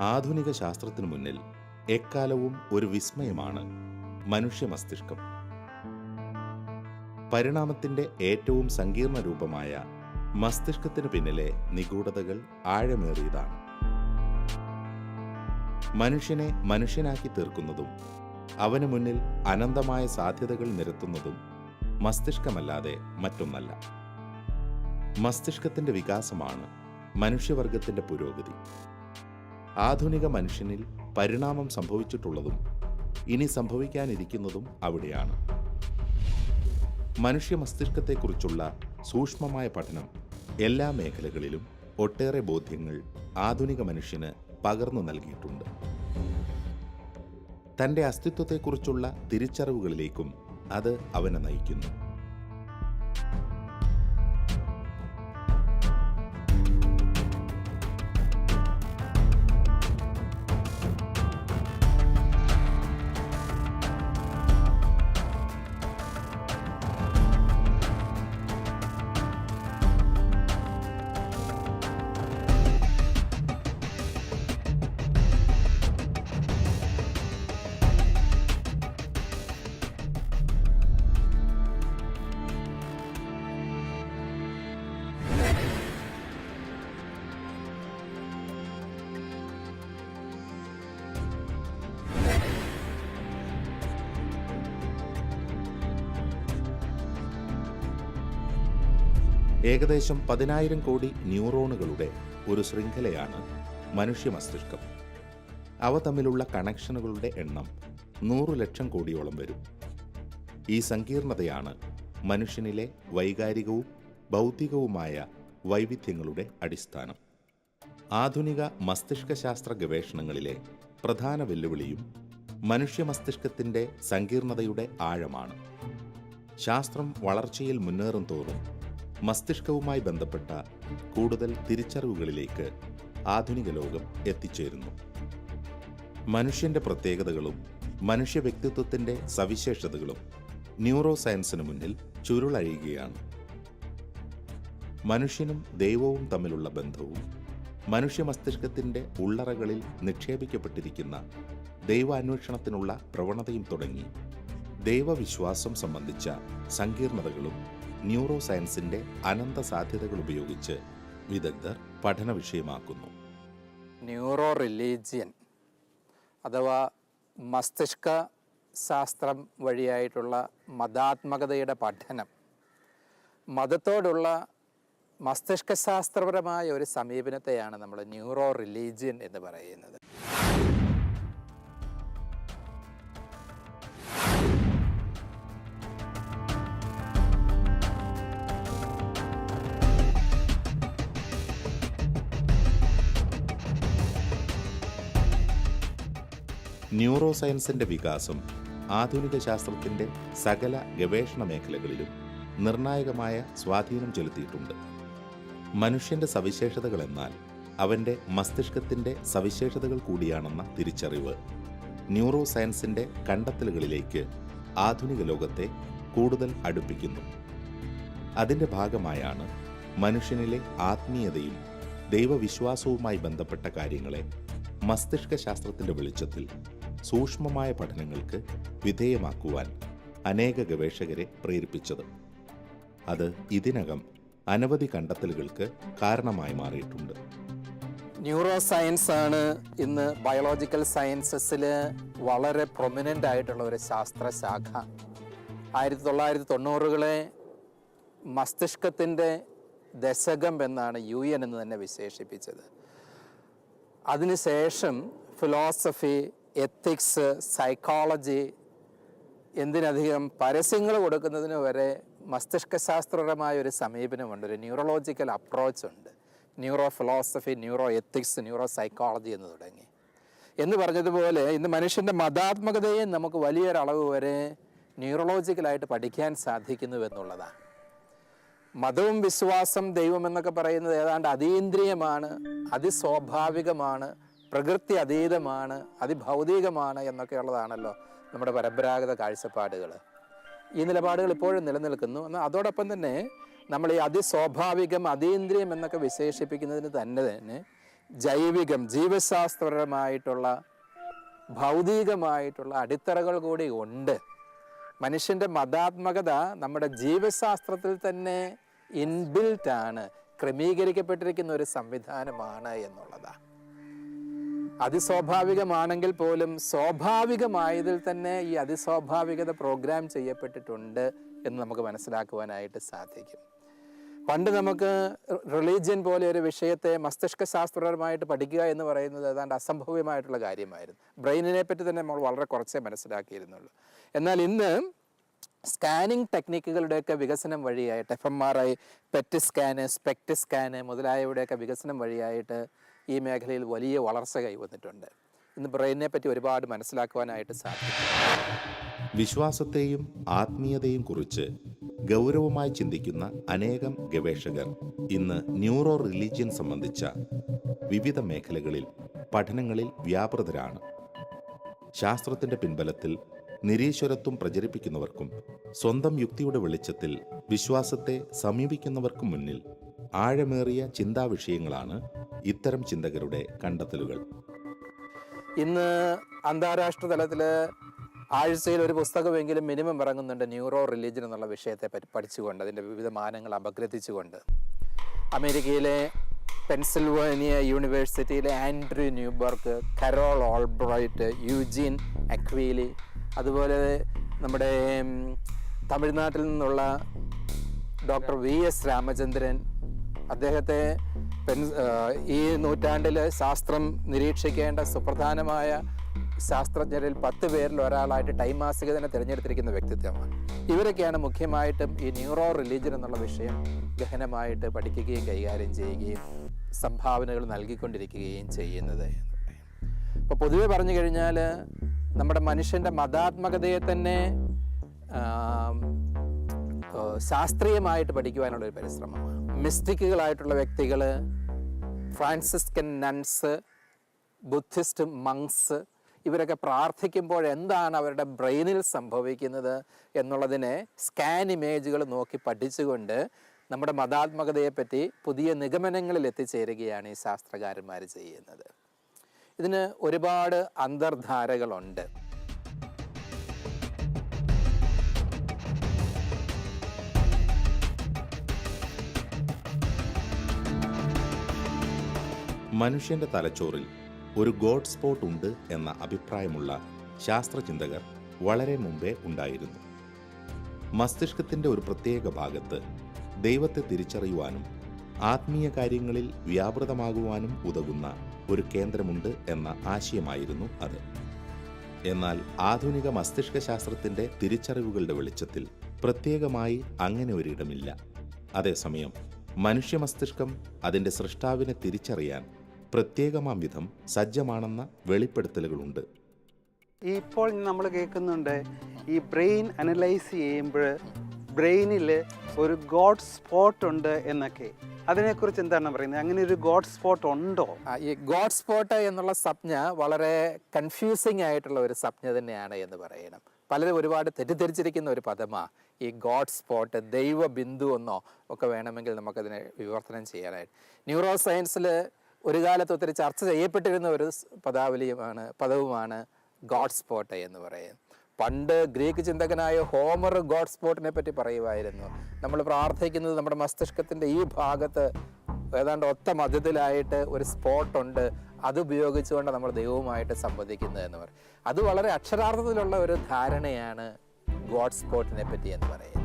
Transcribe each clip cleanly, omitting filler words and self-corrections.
ആധുനിക ശാസ്ത്രത്തിനു മുന്നിൽ എക്കാലവും ഒരു വിസ്മയമാണ് മനുഷ്യ മസ്തിഷ്കം. പരിണാമത്തിന്റെ ഏറ്റവും സങ്കീർണ രൂപമായ മസ്തിഷ്കത്തിനു പിന്നിലെ നിഗൂഢതകൾ ആഴമേറിയതാണ്. മനുഷ്യനെ മനുഷ്യനാക്കി തീർക്കുന്നതും അവന് മുന്നിൽ അനന്തമായ സാധ്യതകൾ നിരത്തുന്നതും മസ്തിഷ്കമല്ലാതെ മറ്റൊന്നല്ല. മസ്തിഷ്കത്തിന്റെ വികാസമാണ് മനുഷ്യവർഗത്തിന്റെ പുരോഗതി. ആധുനിക മനുഷ്യനിൽ പരിണാമം സംഭവിച്ചിട്ടുള്ളതും ഇനി സംഭവിക്കാനിരിക്കുന്നതും അവിടെയാണ്. മനുഷ്യ മസ്തിഷ്കത്തെക്കുറിച്ചുള്ള സൂക്ഷ്മമായ പഠനം എല്ലാ മേഖലകളിലും ഒട്ടേറെ ബോധ്യങ്ങൾ ആധുനിക മനുഷ്യന് പകർന്നു നൽകിയിട്ടുണ്ട്. തൻ്റെ അസ്തിത്വത്തെക്കുറിച്ചുള്ള തിരിച്ചറിവുകളിലേക്കും അത് അവനെ നയിക്കുന്നു. ഏകദേശം 10,000 കോടി ന്യൂറോണുകളുടെ ഒരു ശൃംഖലയാണ് മനുഷ്യ മസ്തിഷ്കം. അവ തമ്മിലുള്ള കണക്ഷനുകളുടെ എണ്ണം 100 ലക്ഷം കോടിയോളം വരും. ഈ സങ്കീർണതയാണ് മനുഷ്യനിലെ വൈകാരികവും ബൗദ്ധികവുമായ വൈവിധ്യങ്ങളുടെ അടിസ്ഥാനം. ആധുനിക മസ്തിഷ്കശാസ്ത്ര ഗവേഷണങ്ങളിലെ പ്രധാന വെല്ലുവിളിയും മനുഷ്യ മസ്തിഷ്കത്തിൻ്റെ സങ്കീർണതയുടെ ആഴമാണ്. ശാസ്ത്രം വളർച്ചയിൽ മുന്നേറും തോറും മസ്തിഷ്കവുമായി ബന്ധപ്പെട്ട കൂടുതൽ തിരിച്ചറിവുകളിലേക്ക് ആധുനിക ലോകം എത്തിച്ചേരുന്നു. മനുഷ്യന്റെ പ്രത്യേകതകളും മനുഷ്യ വ്യക്തിത്വത്തിന്റെ സവിശേഷതകളും ന്യൂറോ സയൻസിന് മുന്നിൽ ചുരുളഴിയുകയാണ്. മനുഷ്യനും ദൈവവും തമ്മിലുള്ള ബന്ധവും മനുഷ്യ മസ്തിഷ്കത്തിന്റെ ഉള്ളറകളിൽ നിക്ഷേപിക്കപ്പെട്ടിരിക്കുന്ന ദൈവാന്വേഷണത്തിനുള്ള പ്രവണതയും തുടങ്ങി ദൈവവിശ്വാസം സംബന്ധിച്ച സങ്കീർണതകളും ന്യൂറോ സയൻസിന്റെ അനന്ത സാധ്യതകൾ ഉപയോഗിച്ച് വിദഗ്ധർ പഠന വിഷയമാക്കുന്നു. ന്യൂറോ റിലീജിയൻ അഥവാ മസ്തിഷ്ക ശാസ്ത്രം വഴിയായിട്ടുള്ള മതാത്മകതയുടെ പഠനം, മതത്തോടുള്ള മസ്തിഷ്കശാസ്ത്രപരമായ ഒരു സമീപനത്തെയാണ് നമ്മൾ ന്യൂറോ റിലീജിയൻ എന്ന് പറയുന്നത്. ന്യൂറോ സയൻസിന്റെ വികാസം ആധുനിക ശാസ്ത്രത്തിന്റെ സകല ഗവേഷണ മേഖലകളിലും നിർണായകമായ സ്വാധീനം ചെലുത്തിയിട്ടുണ്ട്. മനുഷ്യന്റെ സവിശേഷതകൾ എന്നാൽ അവന്റെ മസ്തിഷ്കത്തിന്റെ സവിശേഷതകൾ കൂടിയാണെന്ന തിരിച്ചറിവ് ന്യൂറോ സയൻസിന്റെ കണ്ടെത്തലുകളിലേക്ക് ആധുനിക ലോകത്തെ കൂടുതൽ അടുപ്പിക്കുന്നു. അതിന്റെ ഭാഗമായാണ് മനുഷ്യനിലെ ആത്മീയതയും ദൈവവിശ്വാസവുമായി ബന്ധപ്പെട്ട കാര്യങ്ങളെ മസ്തിഷ്ക ശാസ്ത്രത്തിന്റെ വെളിച്ചത്തിൽ സൂക്ഷ്മമായ പഠനങ്ങൾക്ക് വിധേയമാക്കുവാൻ അനേക ഗവേഷകരെ പ്രേരിപ്പിച്ചത്. അത് ഇതിനകം അനവധി കണ്ടെത്തലുകൾക്ക് കാരണമായി മാറിയിട്ടുണ്ട്. ന്യൂറോ സയൻസ് ആണ് ഇന്ന് ബയോളജിക്കൽ സയൻസസിൽ വളരെ പ്രൊമിനൻ്റ് ആയിട്ടുള്ള ഒരു ശാസ്ത്രശാഖ. 1990-കളെ മസ്തിഷ്കത്തിൻ്റെ ദശകം എന്നാണ് UN എന്ന് തന്നെ വിശേഷിപ്പിച്ചത്. അതിനുശേഷം ഫിലോസഫി, എത്തിക്സ്, സൈക്കോളജി, എന്തിനധികം പരസ്യങ്ങൾ കൊടുക്കുന്നതിന് വരെ മസ്തിഷ്കശാസ്ത്രപരമായ ഒരു സമീപനമുണ്ട്, ഒരു ന്യൂറോളജിക്കൽ അപ്രോച്ചുണ്ട്. Neuro philosophy, neuro ethics, neuro psychology എന്ന് തുടങ്ങി. എന്ന് പറഞ്ഞതുപോലെ ഇന്ന് മനുഷ്യൻ്റെ മതാത്മകതയെ നമുക്ക് വലിയൊരളവ് വരെ ന്യൂറോളജിക്കലായിട്ട് പഠിക്കാൻ സാധിക്കുന്നുവെന്നുള്ളതാണ്. മതവും വിശ്വാസം, ദൈവം എന്നൊക്കെ പറയുന്നത് ഏതാണ്ട് അതീന്ദ്രിയമാണ്, അതിസ്വാഭാവികമാണ്, പ്രകൃതി അതീതമാണ്, അതിഭൗതികമാണ് എന്നൊക്കെയുള്ളതാണല്ലോ നമ്മുടെ പരമ്പരാഗത കാഴ്ചപ്പാടുകൾ. ഈ നിലപാടുകൾ ഇപ്പോഴും നിലനിൽക്കുന്നു. എന്നാൽ അതോടൊപ്പം തന്നെ നമ്മൾ ഈ അതിസ്വാഭാവികം, അതീന്ദ്രിയം എന്നൊക്കെ വിശേഷിപ്പിക്കുന്നതിന് തന്നെ ജൈവികം ജീവശാസ്ത്രപരമായിട്ടുള്ള ഭൗതികമായിട്ടുള്ള അടിത്തറകൾ കൂടി ഉണ്ട്. മനുഷ്യൻ്റെ മതാത്മകത നമ്മുടെ ജീവശാസ്ത്രത്തിൽ തന്നെ ഇൻബിൽറ്റ് ആണ്, ക്രമീകരിക്കപ്പെട്ടിരിക്കുന്ന ഒരു സംവിധാനമാണ് എന്നുള്ളതാണ്. അതിസ്വാഭാവികമാണെങ്കിൽ പോലും സ്വാഭാവികമായതിൽ തന്നെ ഈ അതിസ്വാഭാവികത പ്രോഗ്രാം ചെയ്യപ്പെട്ടിട്ടുണ്ട് എന്ന് നമുക്ക് മനസ്സിലാക്കുവാനായിട്ട് സാധിക്കും. പണ്ട് നമുക്ക് റിലീജിയൻ പോലെ ഒരു വിഷയത്തെ മസ്തിഷ്ക ശാസ്ത്രപരമായിട്ട് പഠിക്കുക എന്ന് പറയുന്നത് ഏതാണ്ട് അസംഭവ്യമായിട്ടുള്ള കാര്യമായിരുന്നു. ബ്രെയിനിനെ പറ്റി തന്നെ നമ്മൾ വളരെ കുറച്ചേ മനസ്സിലാക്കിയിരുന്നുള്ളൂ. എന്നാൽ ഇന്ന് സ്കാനിങ് ടെക്നിക്കുകളുടെയൊക്കെ വികസനം വഴിയായിട്ട് FMRI, pet scan, SPECT scan മുതലായവയുടെയൊക്കെ വികസനം വഴിയായിട്ട് ഈ മേഖലയിൽ വലിയ വളർച്ച കൈവന്നിട്ടുണ്ട്. ഇന്ന് ബ്രെയിനിനെ പറ്റി ഒരുപാട് മനസ്സിലാക്കുവാനായിട്ട് സാധിക്കും. വിശ്വാസത്തെയും ആത്മീയതയും കുറിച്ച് ഗൗരവമായി ചിന്തിക്കുന്ന അനേകം ഗവേഷകർ ഇന്ന് ന്യൂറോ റിലീജിയൻ സംബന്ധിച്ച വിവിധ മേഖലകളിൽ പഠനങ്ങളിൽ വ്യാപൃതരാണ്. ശാസ്ത്രത്തിന്റെ പിൻബലത്തിൽ നിരീശ്വരത്വം പ്രചരിപ്പിക്കുന്നവർക്കും സ്വന്തം യുക്തിയുടെ വെളിച്ചത്തിൽ വിശ്വാസത്തെ സമീപിക്കുന്നവർക്കും മുന്നിൽ ആഴമേറിയ ചിന്താവിഷയങ്ങളാണ് ഇത്തരം ചിന്തകരുടെ കണ്ടെത്തലുകൾ. ഇന്ന് അന്താരാഷ്ട്ര തലത്തിൽ ആഴ്ചയിൽ ഒരു പുസ്തകമെങ്കിലും മിനിമം ഇറങ്ങുന്നുണ്ട് ന്യൂറോ റിലീജിയൻ എന്നുള്ള വിഷയത്തെ പറ്റി പഠിച്ചുകൊണ്ട്, അതിൻ്റെ വിവിധ മാനങ്ങൾ അപഗ്രഥിച്ചുകൊണ്ട്. അമേരിക്കയിലെ പെൻസിൽവേനിയ യൂണിവേഴ്സിറ്റിയിലെ Andrew Newberg, Carol Albright, Eugene Aquili, അതുപോലെ നമ്മുടെ തമിഴ്നാട്ടിൽ നിന്നുള്ള ഡോക്ടർ VS രാമചന്ദ്രൻ, അദ്ദേഹത്തെ ഈ നൂറ്റാണ്ടിൽ ശാസ്ത്രം നിരീക്ഷിക്കേണ്ട സുപ്രധാനമായ ശാസ്ത്രജ്ഞരിൽ 10 പേരിൽ ഒരാളായിട്ട് ടൈം മാസിക തന്നെ തിരഞ്ഞെടുത്തിരിക്കുന്ന വ്യക്തിത്വമാണ്. ഇവരൊക്കെയാണ് മുഖ്യമായിട്ടും ഈ ന്യൂറോ റിലീജിയൻ എന്നുള്ള വിഷയം ഗഹനമായിട്ട് പഠിക്കുകയും കൈകാര്യം ചെയ്യുകയും സംഭാവനകൾ നൽകിക്കൊണ്ടിരിക്കുകയും ചെയ്യുന്നത്. അപ്പോൾ പൊതുവെ പറഞ്ഞു കഴിഞ്ഞാൽ നമ്മുടെ മനുഷ്യൻ്റെ മതാത്മകതയെ തന്നെ ശാസ്ത്രീയമായിട്ട് പഠിക്കുവാനുള്ളൊരു പരിശ്രമമാണ്. മിസ്റ്റിക്കുകളായിട്ടുള്ള വ്യക്തികൾ, ഫ്രാൻസിസ്കൻ നൺസ്, ബുദ്ധിസ്റ്റ് മങ്സ്, ഇവരൊക്കെ പ്രാർത്ഥിക്കുമ്പോൾ എന്താണ് അവരുടെ ബ്രെയിനിൽ സംഭവിക്കുന്നത് എന്നുള്ളതിനെ സ്കാൻ ഇമേജുകൾ നോക്കി പഠിച്ചുകൊണ്ട് നമ്മുടെ മതാത്മകതയെപ്പറ്റി പുതിയ നിഗമനങ്ങളിൽ എത്തിച്ചേരുകയാണ് ഈ ശാസ്ത്രകാരന്മാർ ചെയ്യുന്നത്. ഇതിന് ഒരുപാട് അന്തർധാരകളുണ്ട്. മനുഷ്യന്റെ തലച്ചോറിൽ ഒരു ഗോഡ് സ്പോട്ട് ഉണ്ട് എന്ന അഭിപ്രായമുള്ള ശാസ്ത്രചിന്തകർ വളരെ മുമ്പേ ഉണ്ടായിരുന്നു. മസ്തിഷ്കത്തിന്റെ ഒരു പ്രത്യേക ഭാഗത്ത് ദൈവത്തെ തിരിച്ചറിയുവാനും ആത്മീയ കാര്യങ്ങളിൽ വ്യാപൃതമാകുവാനും ഉതകുന്ന ഒരു കേന്ദ്രമുണ്ട് എന്ന ആശയമായിരുന്നു അത്. എന്നാൽ ആധുനിക മസ്തിഷ്ക ശാസ്ത്രത്തിന്റെ തിരിച്ചറിവുകളുടെ വെളിച്ചത്തിൽ പ്രത്യേകമായി അങ്ങനെ ഒരിടമില്ല. അതേസമയം മനുഷ്യ മസ്തിഷ്കം അതിന്റെ സൃഷ്ടാവിനെ തിരിച്ചറിയാൻ പ്രത്യേകമാം വിധം സജ്ജമാണെന്ന വെളിപ്പെടുത്തലുകളുണ്ട്. ഇപ്പോൾ നമ്മൾ കേൾക്കുന്നുണ്ട് ഈ ബ്രെയിൻ അനലൈസ് ചെയ്യുമ്പോൾ ബ്രെയിനിൽ ഒരു ഗോഡ് സ്പോട്ട് ഉണ്ട് എന്നൊക്കെ. അതിനെക്കുറിച്ച് എന്താണ് പറയുന്നത്? അങ്ങനെ ഒരു ഗോഡ് സ്പോട്ട് ഉണ്ടോ? ഈ ഗോഡ് സ്പോട്ട് എന്നുള്ള സംജ്ഞ വളരെ കൺഫ്യൂസിങ് ആയിട്ടുള്ള ഒരു സംജ്ഞ തന്നെയാണ് എന്ന് പറയണം. പലരും ഒരുപാട് തെറ്റിദ്ധരിച്ചിരിക്കുന്ന ഒരു പദമാണ് ഈ ഗോഡ് സ്പോട്ട്. ദൈവ ബിന്ദു എന്നോ ഒക്കെ വേണമെങ്കിൽ നമുക്കതിനെ വിവർത്തനം ചെയ്യാനായിട്ട്. ന്യൂറോ സയൻസിൽ ഒരു കാലത്ത് ഒത്തിരി ചർച്ച ചെയ്യപ്പെട്ടിരുന്ന ഒരു പദവുമാണ് ഗോഡ് സ്പോട്ട് എന്ന് പറയുന്നത്. പണ്ട് ഗ്രീക്ക് ചിന്തകനായ ഹോമർ ഗോഡ് സ്പോട്ടിനെ പറ്റി പറയുമായിരുന്നു. നമ്മൾ പ്രാർത്ഥിക്കുന്നത് നമ്മുടെ മസ്തിഷ്കത്തിൻ്റെ ഈ ഭാഗത്ത് ഏതാണ്ട് ഒത്ത മധ്യത്തിലായിട്ട് ഒരു സ്പോട്ടുണ്ട്, അത് ഉപയോഗിച്ചുകൊണ്ട് നമ്മൾ ദൈവവുമായിട്ട് സംവദിക്കുന്നത് എന്ന് പറയും. അത് വളരെ അക്ഷരാർത്ഥത്തിലുള്ള ഒരു ധാരണയാണ് ഗോഡ് സ്പോട്ടിനെ പറ്റി എന്ന് പറയുന്നത്.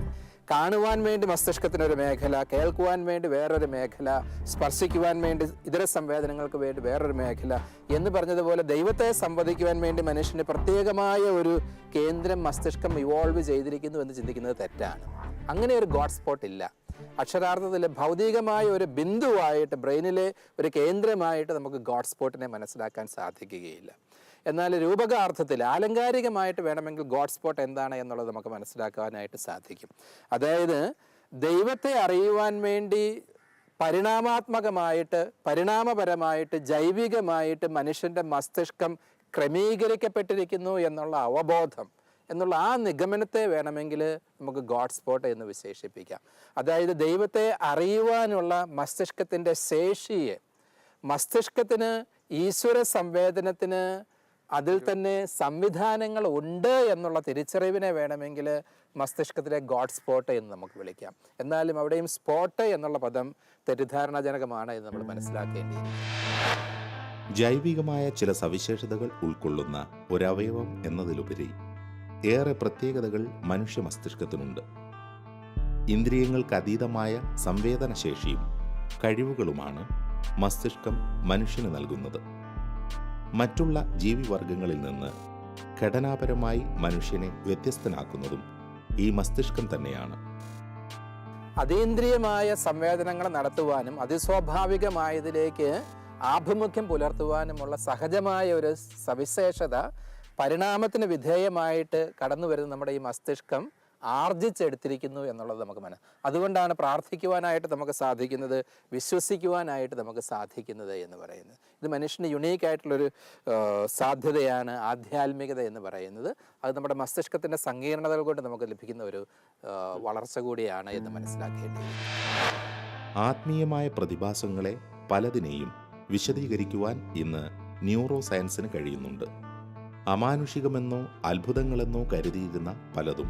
കാണുവാൻ വേണ്ടി മസ്തിഷ്കത്തിനൊരു മേഖല, കേൾക്കുവാൻ വേണ്ടി വേറൊരു മേഖല, സ്പർശിക്കുവാൻ വേണ്ടി ഇതര സംവേദനങ്ങൾക്ക് വേണ്ടി വേറൊരു മേഖല എന്ന് പറഞ്ഞതുപോലെ ദൈവത്തെ സംവദിക്കുവാൻ വേണ്ടി മനുഷ്യന് പ്രത്യേകമായ ഒരു കേന്ദ്രം മസ്തിഷ്കം ഇവോൾവ് ചെയ്തിരിക്കുന്നു എന്ന് ചിന്തിക്കുന്നത് തെറ്റാണ്. അങ്ങനെ ഒരു ഗോഡ് സ്പോട്ട് ഇല്ല. അക്ഷരാർത്ഥത്തിൽ ഭൗതികമായ ഒരു ബിന്ദുവായിട്ട്, ബ്രെയിനിലെ ഒരു കേന്ദ്രമായിട്ട് നമുക്ക് ഗോഡ് സ്പോട്ടിനെ മനസ്സിലാക്കാൻ സാധിക്കുകയില്ല. എന്നാൽ രൂപകാർത്ഥത്തിൽ ആലങ്കാരികമായിട്ട് വേണമെങ്കിൽ ഗോഡ് സ്പോട്ട് എന്താണ് എന്നുള്ളത് നമുക്ക് മനസ്സിലാക്കാനായിട്ട് സാധിക്കും. അതായത് ദൈവത്തെ അറിയുവാൻ വേണ്ടി പരിണാമപരമായിട്ട് ജൈവികമായിട്ട് മനുഷ്യൻ്റെ മസ്തിഷ്കം ക്രമീകരിക്കപ്പെട്ടിരിക്കുന്നു എന്നുള്ള അവബോധം എന്നുള്ള ആ നിഗമനത്തെ വേണമെങ്കിൽ നമുക്ക് ഗോഡ് സ്പോട്ട് എന്ന് വിശേഷിപ്പിക്കാം. അതായത് ദൈവത്തെ അറിയുവാനുള്ള മസ്തിഷ്കത്തിൻ്റെ ശേഷിയെ മസ്തിഷ്കത്തിന് ഈശ്വര സംവേദനത്തിന് അതിൽ തന്നെ സംവിധാനങ്ങൾ ഉണ്ട് എന്നുള്ള തിരിച്ചറിവിനെ വേണമെങ്കിൽ മസ്തിഷ്കത്തിലെ ഗോഡ് സ്പോട്ട് എന്ന് നമുക്ക് വിളിക്കാം. എന്നാലും അവിടെയും സ്പോട്ട് എന്നുള്ള പദം തെറ്റിദ്ധാരണാജനകമാണ് എന്ന് നമ്മൾ മനസ്സിലാക്കേണ്ടിയിരിക്കുന്നു. ജൈവികമായ ചില സവിശേഷതകൾ ഉൾക്കൊള്ളുന്ന ഒരവയവം എന്നതിലുപരി ഏറെ പ്രത്യേകതകൾ മനുഷ്യ മസ്തിഷ്കത്തിനുണ്ട്. ഇന്ദ്രിയങ്ങൾക്ക് അതീതമായ സംവേദനശേഷിയും കഴിവുകളുമാണ് മസ്തിഷ്കം മനുഷ്യന് നൽകുന്നത്. മറ്റുള്ള ജീവിവർഗങ്ങളിൽ നിന്ന് ഘടനാപരമായി മനുഷ്യനെ വ്യത്യസ്തനാക്കുന്നതും ഈ മസ്തിഷ്കം തന്നെയാണ്. അതീന്ദ്രിയമായ സംവേദനങ്ങൾ നടത്തുവാനും അതിസ്വാഭാവികമായതിലേക്ക് ആഭിമുഖ്യം പുലർത്തുവാനുമുള്ള സഹജമായ ഒരു സവിശേഷത പരിണാമത്തിന് വിധേയമായിട്ട് കടന്നു വരുന്ന നമ്മുടെ ഈ മസ്തിഷ്കം ആർജിച്ചെടുത്തിരിക്കുന്നു എന്നുള്ളത് നമുക്ക് അതുകൊണ്ടാണ് പ്രാർത്ഥിക്കുവാനായിട്ട് നമുക്ക് സാധിക്കുന്നത്, വിശ്വസിക്കുവാനായിട്ട് നമുക്ക് സാധിക്കുന്നത് എന്ന് പറയുന്നത്. ഇത് മനുഷ്യന് യുണീക്കായിട്ടുള്ളൊരു സാധ്യതയാണ് ആധ്യാത്മികത എന്ന് പറയുന്നത്. അത് നമ്മുടെ മസ്തിഷ്കത്തിൻ്റെ സങ്കീർണതകൾ കൊണ്ട് നമുക്ക് ലഭിക്കുന്ന ഒരു വളർച്ച കൂടിയാണ് എന്ന് മനസ്സിലാക്കേണ്ടത്. ആത്മീയമായ പ്രതിഭാസങ്ങളെ പലതിനെയും വിശദീകരിക്കുവാൻ ഇന്ന് ന്യൂറോ സയൻസിന് കഴിയുന്നുണ്ട്. അമാനുഷികമെന്നോ അത്ഭുതങ്ങളെന്നോ കരുതിയിരുന്ന പലതും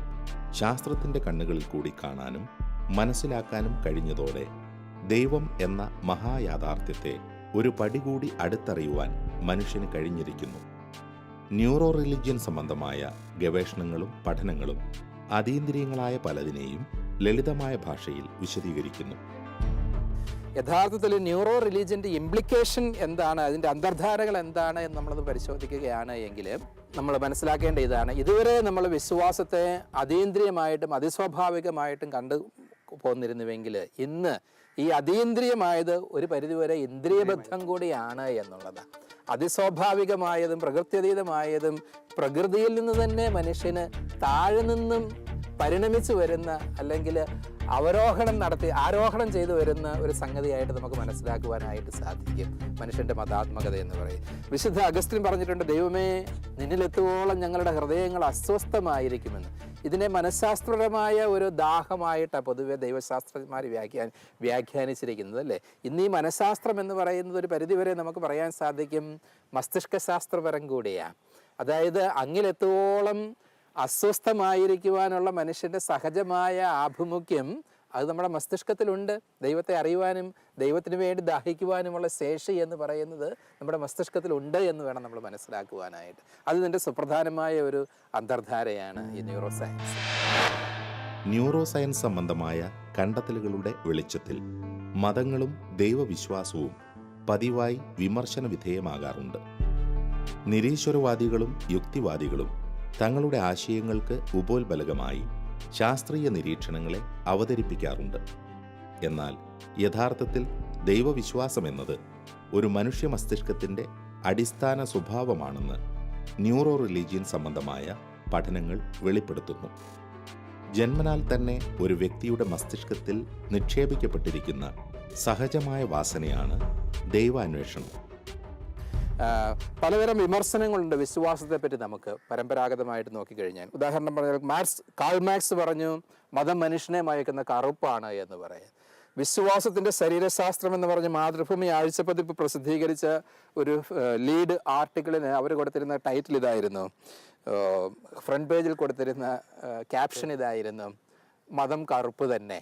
ശാസ്ത്രത്തിൻ്റെ കണ്ണുകളിൽ കൂടി കാണാനും മനസ്സിലാക്കാനും കഴിഞ്ഞതോടെ ദൈവം എന്ന മഹായാഥാർത്ഥ്യത്തെ ഒരു പടി കൂടി അടുത്തറിയുവാൻ മനുഷ്യന് കഴിഞ്ഞിരിക്കുന്നു. ന്യൂറോ റിലിജ്യൻ സംബന്ധമായ ഗവേഷണങ്ങളും പഠനങ്ങളും അതീന്ദ്രിയങ്ങളായ പലതിനെയും ലളിതമായ ഭാഷയിൽ വിശദീകരിക്കുന്നു. യഥാർത്ഥത്തിൽ ന്യൂറോ റിലീജിയൻ്റെ ഇംപ്ലിക്കേഷൻ എന്താണ്, അതിൻ്റെ അന്തർധാരകൾ എന്താണ് എന്ന് നമ്മളത് പരിശോധിക്കുകയാണ് എങ്കിൽ നമ്മൾ മനസ്സിലാക്കേണ്ട ഇതാണ്. ഇതുവരെ നമ്മൾ വിശ്വാസത്തെ അതീന്ദ്രിയമായിട്ടും അതിസ്വാഭാവികമായിട്ടും കണ്ടു പോന്നിരുന്നുവെങ്കിൽ ഇന്ന് ഈ അതീന്ദ്രിയമായത് ഒരു പരിധിവരെ ഇന്ദ്രിയബദ്ധം കൂടിയാണ് എന്നുള്ളതാണ്. അതിസ്വാഭാവികമായതും പ്രകൃത്യതീതമായതും പ്രകൃതിയിൽ നിന്ന് തന്നെ മനുഷ്യന് താഴെ നിന്നും പരിണമിച്ചു വരുന്ന അല്ലെങ്കിൽ ആരോഹണം ചെയ്തു വരുന്ന ഒരു സംഗതിയായിട്ട് നമുക്ക് മനസ്സിലാക്കുവാനായിട്ട് സാധിക്കും മനുഷ്യൻ്റെ മതാത്മകത എന്ന് പറയും. വിശുദ്ധ അഗസ്റ്റിൻ പറഞ്ഞിട്ടുണ്ട്, ദൈവമേ നിന്നിലെത്തുവോളം ഞങ്ങളുടെ ഹൃദയങ്ങൾ അസ്വസ്ഥമായിരിക്കുമെന്ന്. ഇതിനെ മനഃശാസ്ത്രപരമായ ഒരു ദാഹമായിട്ടാണ് പൊതുവെ ദൈവശാസ്ത്രജ്ഞന്മാർ വ്യാഖ്യാനിച്ചിരിക്കുന്നത് അല്ലേ. ഇന്ന് ഈ മനഃശാസ്ത്രം എന്ന് പറയുന്നത് ഒരു പരിധിവരെ നമുക്ക് പറയാൻ സാധിക്കും മസ്തിഷ്കശാസ്ത്രപരം കൂടിയാണ്. അതായത് അങ്ങിലെത്തുവോളം അസ്വസ്ഥമായിരിക്കുവാനുള്ള മനുഷ്യൻ്റെ സഹജമായ ആഭിമുഖ്യം അത് നമ്മുടെ മസ്തിഷ്കത്തിലുണ്ട്. ദൈവത്തെ അറിയുവാനും ദൈവത്തിന് വേണ്ടി ദാഹിക്കുവാനുമുള്ള ശേഷി എന്ന് പറയുന്നത് നമ്മുടെ മസ്തിഷ്കത്തിലുണ്ട് എന്ന് വേണം നമ്മൾ മനസ്സിലാക്കുവാനായിട്ട്. അത് ഇതിൻ്റെ സുപ്രധാനമായ ഒരു അന്തർധാരയാണ് ഈ ന്യൂറോ സയൻസ്. ന്യൂറോ സയൻസ് സംബന്ധമായ കണ്ടെത്തലുകളുടെ വെളിച്ചത്തിൽ മതങ്ങളും ദൈവവിശ്വാസവും പതിവായി വിമർശന വിധേയമാകാറുണ്ട്. നിരീശ്വരവാദികളും യുക്തിവാദികളും തങ്ങളുടെ ആശയങ്ങൾക്ക് ഉപോത്ബലകമായി ശാസ്ത്രീയ നിരീക്ഷണങ്ങളെ അവതരിപ്പിക്കാറുണ്ട്. എന്നാൽ യഥാർത്ഥത്തിൽ ദൈവവിശ്വാസം എന്നത് ഒരു മനുഷ്യ മസ്തിഷ്കത്തിൻ്റെ അടിസ്ഥാന സ്വഭാവമാണെന്ന് ന്യൂറോ റിലീജിയൻ സംബന്ധമായ പഠനങ്ങൾ വെളിപ്പെടുത്തുന്നു. ജന്മനാൽ തന്നെ ഒരു വ്യക്തിയുടെ മസ്തിഷ്കത്തിൽ നിക്ഷേപിക്കപ്പെട്ടിരിക്കുന്ന സഹജമായ വാസനയാണ് ദൈവാന്വേഷണം. പലതരം വിമർശനങ്ങളുണ്ട് വിശ്വാസത്തെപ്പറ്റി നമുക്ക് പരമ്പരാഗതമായിട്ട് നോക്കിക്കഴിഞ്ഞാൽ. ഉദാഹരണം പറഞ്ഞാൽ കാൾ മാർക്സ് പറഞ്ഞു മതം മനുഷ്യനെ മയക്കുന്ന കറുപ്പാണ് എന്ന് പറയാം. വിശ്വാസത്തിൻ്റെ ശരീരശാസ്ത്രം എന്ന് പറഞ്ഞ് മാതൃഭൂമി ആഴ്ചപ്പതിപ്പ് പ്രസിദ്ധീകരിച്ച ഒരു ലീഡ് ആർട്ടിക്കിളിന് അവർ കൊടുത്തിരുന്ന ടൈറ്റിൽ ഇതായിരുന്നു, ഫ്രണ്ട് പേജിൽ കൊടുത്തിരുന്ന ക്യാപ്ഷൻ ഇതായിരുന്നു, മതം കറുപ്പ് തന്നെ.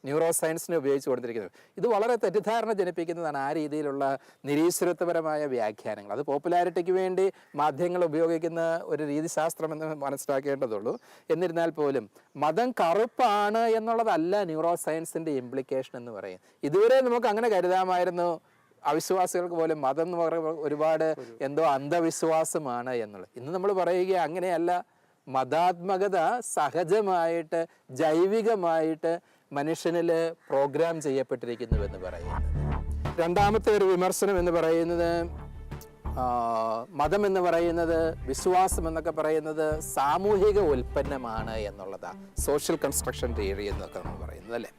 ന്യൂറോ സയൻസിനെ ഉപയോഗിച്ച് കൊടുത്തിരിക്കുന്നത്. ഇത് വളരെ തെറ്റിദ്ധാരണ ജനിപ്പിക്കുന്നതാണ് ആ രീതിയിലുള്ള നിരീശ്വരത്വപരമായ വ്യാഖ്യാനങ്ങൾ. അത് പോപ്പുലാരിറ്റിക്ക് വേണ്ടി മാധ്യമങ്ങൾ ഉപയോഗിക്കുന്ന ഒരു രീതിശാസ്ത്രമെന്ന് മനസ്സിലാക്കേണ്ടതുള്ളൂ. എന്നിരുന്നാൽ പോലും മതം കറുപ്പാണ് എന്നുള്ളതല്ല ന്യൂറോ സയൻസിൻ്റെ ഇംപ്ലിക്കേഷൻ എന്ന് പറയും. ഇതുവരെ നമുക്ക് അങ്ങനെ കരുതാമായിരുന്നു, അവിശ്വാസികൾക്ക് പോലും മതം എന്ന് പറയുമ്പോൾ ഒരുപാട് എന്തോ അന്ധവിശ്വാസമാണ് എന്നുള്ളത്. ഇന്ന് നമ്മൾ പറയുക അങ്ങനെയല്ല, മതാത്മകത സഹജമായിട്ട് ജൈവികമായിട്ട് മനുഷ്യനിൽ പ്രോഗ്രാം ചെയ്യപ്പെട്ടിരിക്കുന്നുവെന്ന് പറയുന്നത്. രണ്ടാമത്തെ ഒരു വിമർശനം എന്ന് പറയുന്നത് മതം എന്ന് പറയുന്നത്, വിശ്വാസം എന്നൊക്കെ പറയുന്നത് സാമൂഹിക ഉൽപ്പന്നമാണ് എന്നുള്ളതാണ്. സോഷ്യൽ കൺസ്ട്രക്ഷൻ തിയറി എന്നൊക്കെ നമ്മൾ പറയുന്നത് അല്ലേ.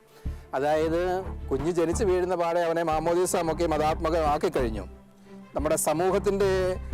അതായത് കുഞ്ഞ് ജനിച്ച് വീഴുന്ന പാടെ അവനെ മാമോദീസമൊക്കെ മതാത്മകമാക്കി കഴിഞ്ഞു. നമ്മുടെ സമൂഹത്തിൻ്റെ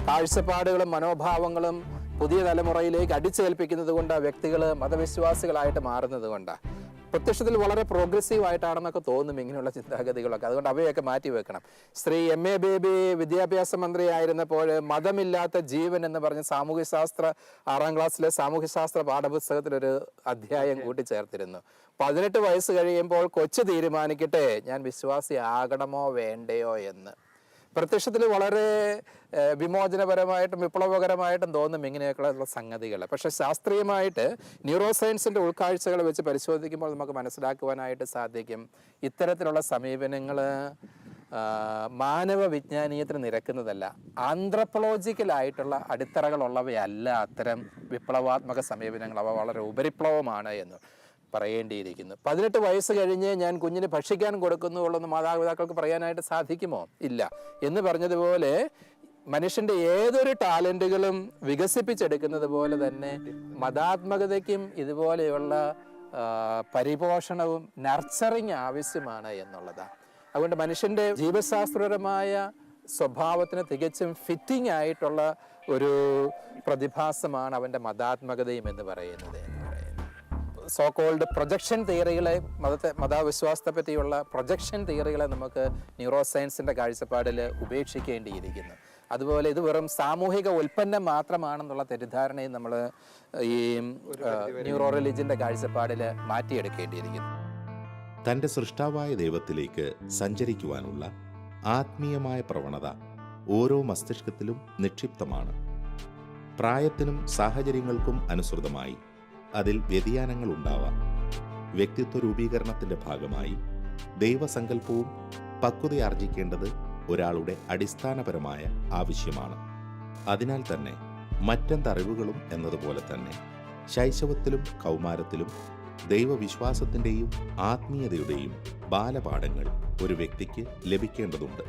കാഴ്ചപ്പാടുകളും മനോഭാവങ്ങളും പുതിയ തലമുറയിലേക്ക് അടിച്ചേൽപ്പിക്കുന്നത് കൊണ്ട് വ്യക്തികൾ മതവിശ്വാസികളായിട്ട് മാറുന്നത് കൊണ്ടാണ്. പ്രത്യക്ഷത്തിൽ വളരെ പ്രോഗ്രസീവ് ആയിട്ടാണെന്നൊക്കെ തോന്നും ഇങ്ങനെയുള്ള ചിന്താഗതികളൊക്കെ. അതുകൊണ്ട് അവയൊക്കെ മാറ്റി വെക്കണം. ശ്രീ MA ബേബി വിദ്യാഭ്യാസ മന്ത്രിയായിരുന്നപ്പോൾ മതമില്ലാത്ത ജീവൻ എന്ന് പറഞ്ഞ് സാമൂഹ്യശാസ്ത്ര 6ാം ക്ലാസ്സിലെ സാമൂഹ്യശാസ്ത്ര പാഠപുസ്തകത്തിലൊരു അധ്യായം കൂട്ടിച്ചേർത്തിരുന്നു. 18 വയസ്സ് കഴിയുമ്പോൾ കൊച്ചു തീരുമാനിക്കട്ടെ ഞാൻ വിശ്വാസി ആകണമോ വേണ്ടയോ എന്ന്. പ്രത്യക്ഷത്തിൽ വളരെ വിമോചനപരമായിട്ടും വിപ്ലവകരമായിട്ടും തോന്നും ഇങ്ങനെയൊക്കെയുള്ള സംഗതികൾ. പക്ഷേ ശാസ്ത്രീയമായിട്ട് ന്യൂറോ സയൻസിൻ്റെ ഉൾക്കാഴ്ചകൾ വെച്ച് പരിശോധിക്കുമ്പോൾ നമുക്ക് മനസ്സിലാക്കുവാനായിട്ട് സാധിക്കും ഇത്തരത്തിലുള്ള സമീപനങ്ങൾ മാനവ വിജ്ഞാനീയത്തിന് നിരക്കുന്നതല്ല. ആന്ത്രപ്പോളജിക്കലായിട്ടുള്ള അടിത്തറകളുള്ളവയല്ല അത്തരം വിപ്ലവാത്മക സമീപനങ്ങൾ. അവ വളരെ ഉപരിപ്ലവമാണ് എന്ന് പറയേണ്ടിയിരിക്കുന്നു. 18 വയസ്സ് കഴിഞ്ഞ് ഞാൻ കുഞ്ഞിന് ഭക്ഷിക്കാൻ കൊടുക്കുന്നുള്ളെന്ന് മാതാപിതാക്കൾക്ക് പറയാനായിട്ട് സാധിക്കുമോ? ഇല്ല. എന്ന് പറഞ്ഞതുപോലെ മനുഷ്യൻ്റെ ഏതൊരു ടാലൻറ്റുകളും വികസിപ്പിച്ചെടുക്കുന്നത് പോലെ തന്നെ മതാത്മകതയ്ക്കും ഇതുപോലെയുള്ള പരിപോഷണവും നർച്ചറിങ് ആവശ്യമാണ് എന്നുള്ളതാണ്. അതുകൊണ്ട് മനുഷ്യൻ്റെ ജീവശാസ്ത്രപരമായ സ്വഭാവത്തിന് തികച്ചും ഫിറ്റിംഗ് ആയിട്ടുള്ള ഒരു പ്രതിഭാസമാണ് അവൻ്റെ മതാത്മകതയും എന്ന് പറയുന്നത്. സോ കോൾഡ് പ്രൊജക്ഷൻ തിയറികളെ, മതവിശ്വാസത്തെ പറ്റിയുള്ള പ്രൊജക്ഷൻ തിയറികളെ നമുക്ക് ന്യൂറോ സയൻസിൻ്റെ കാഴ്ചപ്പാടിൽ ഉപേക്ഷിക്കേണ്ടിയിരിക്കുന്നു. അതുപോലെ ഇത് വെറും സാമൂഹിക ഉൽപ്പന്നം മാത്രമാണെന്നുള്ള തെറ്റിദ്ധാരണയും നമ്മൾ ഈ ന്യൂറോ റിലിജിൻ്റെ കാഴ്ചപ്പാടിൽ മാറ്റിയെടുക്കേണ്ടിയിരിക്കുന്നു. തൻ്റെ സൃഷ്ടാവായ ദൈവത്തിലേക്ക് സഞ്ചരിക്കുവാനുള്ള ആത്മീയമായ പ്രവണത ഓരോ മസ്തിഷ്കത്തിലും നിക്ഷിപ്തമാണ്. പ്രായത്തിനും സാഹചര്യങ്ങൾക്കും അനുസൃതമായി അതിൽ വ്യതിയാനങ്ങൾ ഉണ്ടാവാം. വ്യക്തിത്വ രൂപീകരണത്തിൻ്റെ ഭാഗമായി ദൈവസങ്കല്പവും പക്വതയാർജിക്കേണ്ടത് ഒരാളുടെ അടിസ്ഥാനപരമായ ആവശ്യമാണ്. അതിനാൽ തന്നെ മറ്റെന്തറിവുകളും എന്നതുപോലെ തന്നെ ശൈശവത്തിലും കൗമാരത്തിലും ദൈവവിശ്വാസത്തിൻ്റെയും ആത്മീയതയുടെയും ബാലപാഠങ്ങൾ ഒരു വ്യക്തിക്ക് ലഭിക്കേണ്ടതുണ്ട്.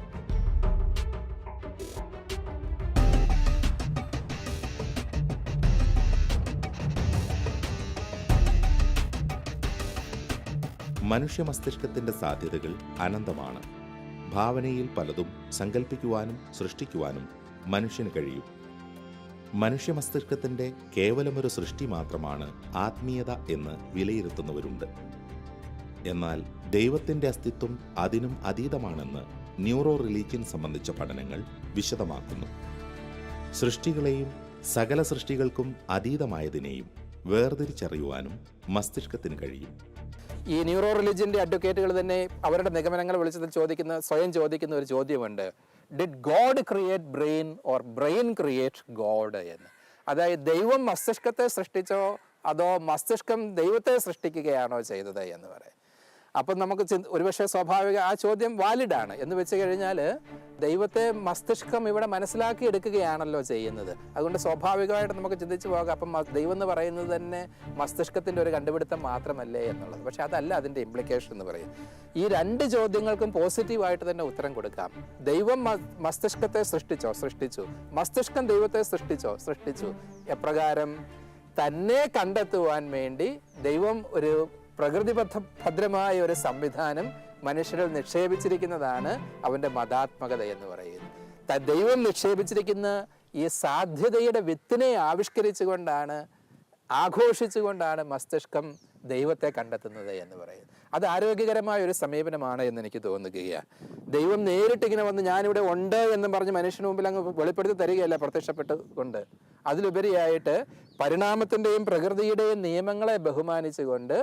മനുഷ്യ മസ്തിഷ്കത്തിൻ്റെ സാധ്യതകൾ അനന്തമാണ്. ഭാവനയിൽ പലതും സങ്കല്പിക്കുവാനും സൃഷ്ടിക്കുവാനും മനുഷ്യന് കഴിയും. മനുഷ്യ മസ്തിഷ്കത്തിൻ്റെ കേവലമൊരു സൃഷ്ടി മാത്രമാണ് ആത്മീയത എന്ന് വിലയിരുത്തുന്നവരുണ്ട്. എന്നാൽ ദൈവത്തിൻ്റെ അസ്തിത്വം അതിനും അതീതമാണെന്ന് ന്യൂറോ റിലീജിയൻ സംബന്ധിച്ച പഠനങ്ങൾ വിശദമാക്കുന്നു. സൃഷ്ടികളെയും സകല സൃഷ്ടികൾക്കും അതീതമായതിനെയും വേർതിരിച്ചറിയുവാനും മസ്തിഷ്കത്തിന് കഴിയും. ഈ ന്യൂറോ റിലിജിയൻ്റെ അഡ്വക്കേറ്റുകൾ തന്നെ അവരുടെ നിഗമനങ്ങൾ വിളിച്ചതിൽ സ്വയം ചോദിക്കുന്ന ഒരു ചോദ്യമുണ്ട്, did God create brain or brain create God എന്ന്. അതായത് ദൈവം മസ്തിഷ്കത്തെ സൃഷ്ടിച്ചോ അതോ മസ്തിഷ്കം ദൈവത്തെ സൃഷ്ടിക്കുകയാണോ ചെയ്തത് എന്ന് പറയാം. അപ്പം നമുക്ക് ഒരുപക്ഷെ സ്വാഭാവിക ആ ചോദ്യം വാലിഡാണ് എന്ന് വെച്ച് കഴിഞ്ഞാൽ ദൈവത്തെ മസ്തിഷ്കം ഇവിടെ മനസ്സിലാക്കി എടുക്കുകയാണല്ലോ ചെയ്യുന്നത്. അതുകൊണ്ട് സ്വാഭാവികമായിട്ട് നമുക്ക് ചിന്തിച്ചു പോകാം, അപ്പം ദൈവം എന്ന് പറയുന്നത് തന്നെ മസ്തിഷ്കത്തിൻ്റെ ഒരു കണ്ടുപിടുത്തം മാത്രമല്ലേ എന്നുള്ളത്. പക്ഷെ അതല്ല അതിൻ്റെ ഇംപ്ലിക്കേഷൻ എന്ന് പറയും. ഈ രണ്ട് ചോദ്യങ്ങൾക്കും പോസിറ്റീവായിട്ട് തന്നെ ഉത്തരം കൊടുക്കാം. ദൈവം മസ്തിഷ്കത്തെ സൃഷ്ടിച്ചു, മസ്തിഷ്കം ദൈവത്തെ സൃഷ്ടിച്ചു. എപ്രകാരം തന്നെ കണ്ടെത്തുവാൻ വേണ്ടി ദൈവം ഒരു പ്രകൃതിഭദ്രമായ ഒരു സംവിധാനം മനുഷ്യരിൽ നിക്ഷേപിച്ചിരിക്കുന്നതാണ് അവൻ്റെ മതാത്മകത എന്ന് പറയുന്നത്. ദൈവം നിക്ഷേപിച്ചിരിക്കുന്ന ഈ സാധ്യതയുടെ വിത്തിനെ ആഘോഷിച്ചുകൊണ്ടാണ് മസ്തിഷ്കം ദൈവത്തെ കണ്ടെത്തുന്നത് എന്ന് പറയുന്നത്. അത് ആരോഗ്യകരമായ ഒരു സമീപനമാണ് എന്ന് എനിക്ക് തോന്നുകയാണ്. ദൈവം നേരിട്ടിങ്ങനെ വന്ന് ഞാനിവിടെ ഉണ്ട് എന്ന് പറഞ്ഞ് മനുഷ്യന് മുമ്പിൽ അങ്ങ് വെളിപ്പെടുത്തി തരികയല്ല പ്രത്യക്ഷപ്പെട്ടുകൊണ്ട്. അതിലുപരിയായിട്ട് പരിണാമത്തിൻ്റെയും പ്രകൃതിയുടെയും നിയമങ്ങളെ ബഹുമാനിച്ചുകൊണ്ട്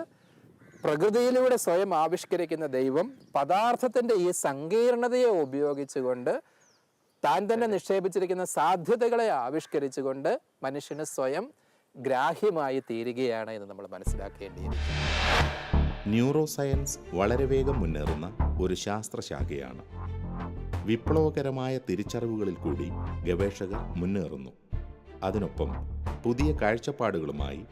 പ്രകൃതിയിലൂടെ സ്വയം ആവിഷ്കരിക്കുന്ന ദൈവം പദാർത്ഥത്തിൻ്റെ ഈ സങ്കീർണതയെ ഉപയോഗിച്ചുകൊണ്ട് താൻ തന്നെ നിക്ഷേപിച്ചിരിക്കുന്ന സാധ്യതകളെ ആവിഷ്കരിച്ചുകൊണ്ട് മനുഷ്യന് സ്വയം ഗ്രാഹ്യമായി തീരുകയാണ് എന്ന് നമ്മൾ മനസ്സിലാക്കേണ്ടിയിരിക്കുന്നു. ന്യൂറോ സയൻസ് വളരെ വേഗം മുന്നേറുന്ന ഒരു ശാസ്ത്രശാഖയാണ്. വിപ്ലവകരമായ തിരിച്ചറിവുകളിൽ കൂടി ഗവേഷകർ മുന്നേറുന്നു. അതിനൊപ്പം പുതിയ കാഴ്ചപ്പാടുകളുമായി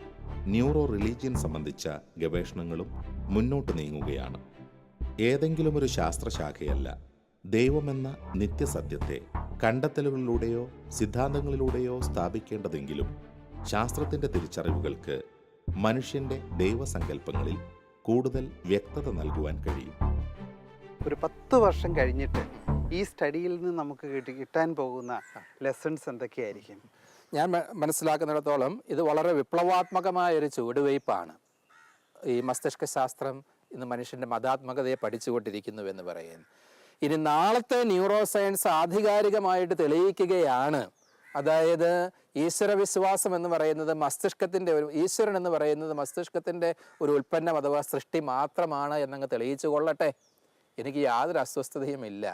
ന്യൂറോ റിലീജിയൻ സംബന്ധിച്ച ഗവേഷണങ്ങളും മുന്നോട്ട് നീങ്ങുകയാണ്. ഏതെങ്കിലും ഒരു ശാസ്ത്രശാഖയല്ല ദൈവമെന്ന നിത്യസത്യത്തെ കണ്ടെത്തലുകളിലൂടെയോ സിദ്ധാന്തങ്ങളിലൂടെയോ സ്ഥാപിക്കേണ്ടതെങ്കിലും ശാസ്ത്രത്തിൻ്റെ തിരിച്ചറിവുകൾക്ക് മനുഷ്യൻ്റെ ദൈവസങ്കല്പങ്ങളിൽ കൂടുതൽ വ്യക്തത നൽകുവാൻ കഴിയും. ഒരു 10 വർഷം കഴിഞ്ഞിട്ട് ഈ സ്റ്റഡിയിൽ നിന്ന് നമുക്ക് കിട്ടാൻ പോകുന്ന ലെസൺസ് എന്തൊക്കെയായിരിക്കും? ഞാൻ മനസ്സിലാക്കുന്നിടത്തോളം ഇത് വളരെ വിപ്ലവാത്മകമായ ഒരു ചുവടുവയ്പ്പാണ്. ഈ മസ്തിഷ്ക ശാസ്ത്രം ഇന്ന് മനുഷ്യൻ്റെ മതാത്മകതയെ പഠിച്ചുകൊണ്ടിരിക്കുന്നു എന്ന് പറയുന്നു. ഇനി നാളത്തെ ന്യൂറോ സയൻസ് ആധികാരികമായിട്ട് തെളിയിക്കുകയാണ്, അതായത് ഈശ്വരവിശ്വാസം എന്ന് പറയുന്നത് മസ്തിഷ്കത്തിൻ്റെ ഈശ്വരൻ എന്ന് പറയുന്നത് മസ്തിഷ്കത്തിൻ്റെ ഒരു ഉൽപ്പന്നം അഥവാ സൃഷ്ടി മാത്രമാണ് എന്നങ്ങ് തെളിയിച്ചു കൊള്ളട്ടെ. എനിക്ക് യാതൊരു അസ്വസ്ഥതയുമില്ല.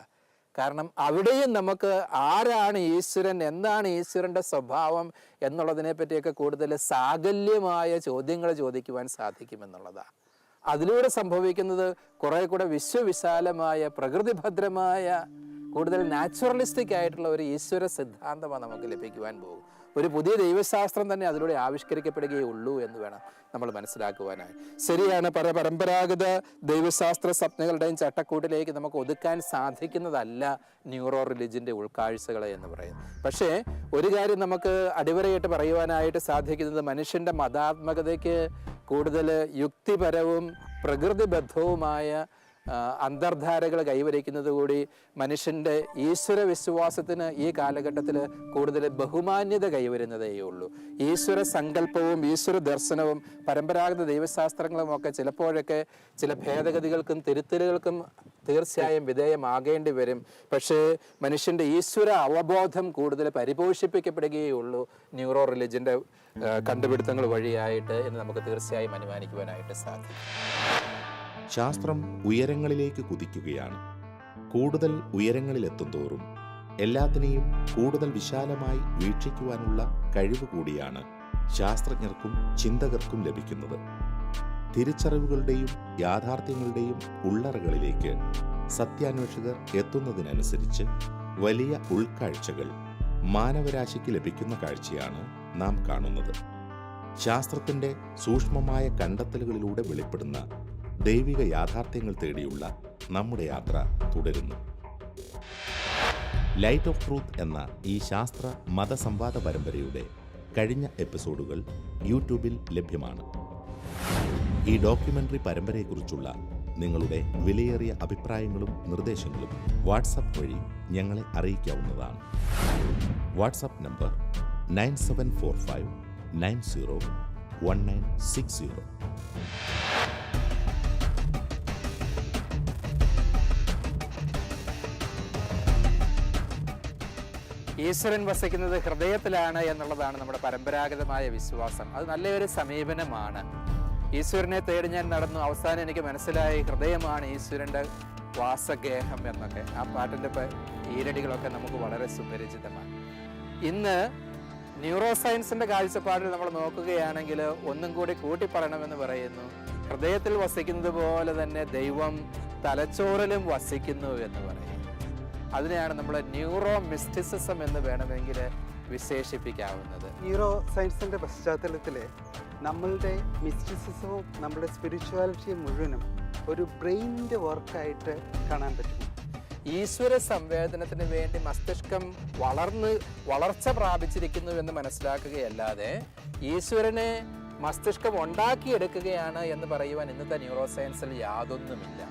കാരണം അവിടെയും നമുക്ക് ആരാണ് ഈശ്വരൻ, എന്താണ് ഈശ്വരൻ്റെ സ്വഭാവം എന്നുള്ളതിനെ പറ്റിയൊക്കെ കൂടുതൽ സാകല്യമായ ചോദ്യങ്ങൾ ചോദിക്കുവാൻ സാധിക്കുമെന്നുള്ളതാണ്. അതിലൂടെ സംഭവിക്കുന്നത് കുറെ കൂടെ വിശ്വവിശാലമായ പ്രകൃതിഭദ്രമായ കൂടുതൽ നാച്ചുറലിസ്റ്റിക് ആയിട്ടുള്ള ഒരു ഈശ്വര സിദ്ധാന്തമാണ് നമുക്ക് ലഭിക്കുവാൻ പോകും. ഒരു പുതിയ ദൈവശാസ്ത്രം തന്നെ അതിലൂടെ ആവിഷ്കരിക്കപ്പെടുകയുള്ളൂ എന്ന് വേണം നമ്മൾ മനസ്സിലാക്കുവാനായി. ശരിയാണ്, പരമ്പരാഗത ദൈവശാസ്ത്ര സ്വപ്നങ്ങളുടെയും ചട്ടക്കൂട്ടിലേക്ക് നമുക്ക് ഒതുക്കാൻ സാധിക്കുന്നതല്ല ന്യൂറോ റിലിജിൻ്റെ ഉൾക്കാഴ്ചകളെ എന്ന് പറയുന്നത്. പക്ഷേ ഒരു കാര്യം നമുക്ക് അടിവരയിട്ട് പറയുവാനായിട്ട് സാധിക്കുന്നത്, മനുഷ്യൻ്റെ മതാത്മകതയ്ക്ക് കൂടുതൽ യുക്തിപരവും പ്രകൃതിബദ്ധവുമായ അന്തർധാരകൾ കൈവരിക്കുന്നത് കൂടി മനുഷ്യൻ്റെ ഈശ്വര വിശ്വാസത്തിന് ഈ കാലഘട്ടത്തിൽ കൂടുതൽ ബഹുമാന്യത കൈവരുന്നതേയുള്ളൂ. ഈശ്വര സങ്കല്പവും ഈശ്വര ദർശനവും പരമ്പരാഗത ദൈവശാസ്ത്രങ്ങളും ഒക്കെ ചിലപ്പോഴൊക്കെ ചില ഭേദഗതികൾക്കും തിരുത്തലുകൾക്കും തീർച്ചയായും വിധേയമാകേണ്ടി വരും. പക്ഷേ മനുഷ്യൻ്റെ ഈശ്വര അവബോധം കൂടുതൽ പരിപോഷിപ്പിക്കപ്പെടുകയുള്ളൂ ന്യൂറോ റിലിജിൻ്റെ കണ്ടുപിടുത്തങ്ങൾ വഴിയായിട്ട് എന്ന് നമുക്ക് തീർച്ചയായും അനുമാനിക്കുവാനായിട്ട് സാധിക്കും. ശാസ്ത്രം ഉയരങ്ങളിലേക്ക് കുതിക്കുകയാണ്. കൂടുതൽ ഉയരങ്ങളിലെത്തുന്തോറും എല്ലാത്തിനെയും കൂടുതൽ വിശാലമായി വീക്ഷിക്കുവാനുള്ള കഴിവ് കൂടിയാണ് ശാസ്ത്രജ്ഞർക്കും ചിന്തകർക്കും ലഭിക്കുന്നത്. തിരിച്ചറിവുകളുടെയും യാഥാർത്ഥ്യങ്ങളുടെയും ഉള്ളറകളിലേക്ക് സത്യാന്വേഷകർ എത്തുന്നതിനനുസരിച്ച് വലിയ ഉൾക്കാഴ്ചകൾ മാനവരാശിക്ക് ലഭിക്കുന്ന കാഴ്ചയാണ് നാം കാണുന്നത്. ശാസ്ത്രത്തിൻ്റെ സൂക്ഷ്മമായ കണ്ടെത്തലുകളിലൂടെ വെളിപ്പെടുന്ന ദൈവിക യാഥാർത്ഥ്യങ്ങൾ തേടിയുള്ള നമ്മുടെ യാത്ര തുടരുന്നു. ലൈറ്റ് ഓഫ് ട്രൂത്ത് എന്ന ഈ ശാസ്ത്ര മതസംവാദ പരമ്പരയുടെ കഴിഞ്ഞ എപ്പിസോഡുകൾ യൂട്യൂബിൽ ലഭ്യമാണ്. ഈ ഡോക്യുമെൻ്ററി പരമ്പരയെക്കുറിച്ചുള്ള നിങ്ങളുടെ വിലയേറിയ അഭിപ്രായങ്ങളും നിർദ്ദേശങ്ങളും വാട്സപ്പ് വഴി ഞങ്ങളെ അറിയിക്കാവുന്നതാണ്. WhatsApp number 9745901960. ഈശ്വരൻ വസിക്കുന്നത് ഹൃദയത്തിലാണ് എന്നുള്ളതാണ് നമ്മുടെ പരമ്പരാഗതമായ വിശ്വാസം. അത് നല്ലൊരു സമീപനമാണ്. ഈശ്വരനെ തേടി ഞാൻ നടന്നു, അവസാനം എനിക്ക് മനസ്സിലായി ഹൃദയമാണ് ഈശ്വരൻ്റെ വാസഗേഹം എന്നൊക്കെ. ആ പാട്ടിൻ്റെ ഈരടികളൊക്കെ നമുക്ക് വളരെ സുപരിചിതമാണ്. ഇന്ന് ന്യൂറോ സയൻസിൻ്റെ കാഴ്ചപ്പാടിൽ നമ്മൾ നോക്കുകയാണെങ്കിൽ ഒന്നും കൂടി കൂട്ടിപ്പറയണമെന്ന് പറയുന്നു. ഹൃദയത്തിൽ വസിക്കുന്നത് പോലെ തന്നെ ദൈവം തലച്ചോറിലും വസിക്കുന്നു എന്ന് പറയും. അതിനെയാണ് നമ്മൾ ന്യൂറോ മിസ്റ്റിസിസം എന്ന് വേണമെങ്കിൽ വിശേഷിപ്പിക്കാവുന്നത്. ന്യൂറോ സയൻസിൻ്റെ പശ്ചാത്തലത്തിൽ നമ്മളുടെ മിസ്റ്റിസിസവും നമ്മുടെ സ്പിരിച്വാലിറ്റിയും മുഴുവനും ഒരു ബ്രെയിനിൻ്റെ വർക്കായിട്ട് കാണാൻ പറ്റും. ഈശ്വര സംവേദനത്തിന് വേണ്ടി മസ്തിഷ്കം വളർച്ച പ്രാപിച്ചിരിക്കുന്നു എന്ന് മനസ്സിലാക്കുകയല്ലാതെ ഈശ്വരനെ മസ്തിഷ്കം ഉണ്ടാക്കിയെടുക്കുകയാണ് എന്ന് പറയുവാൻ ഇന്നത്തെ ന്യൂറോ സയൻസിൽ യാതൊന്നുമില്ല.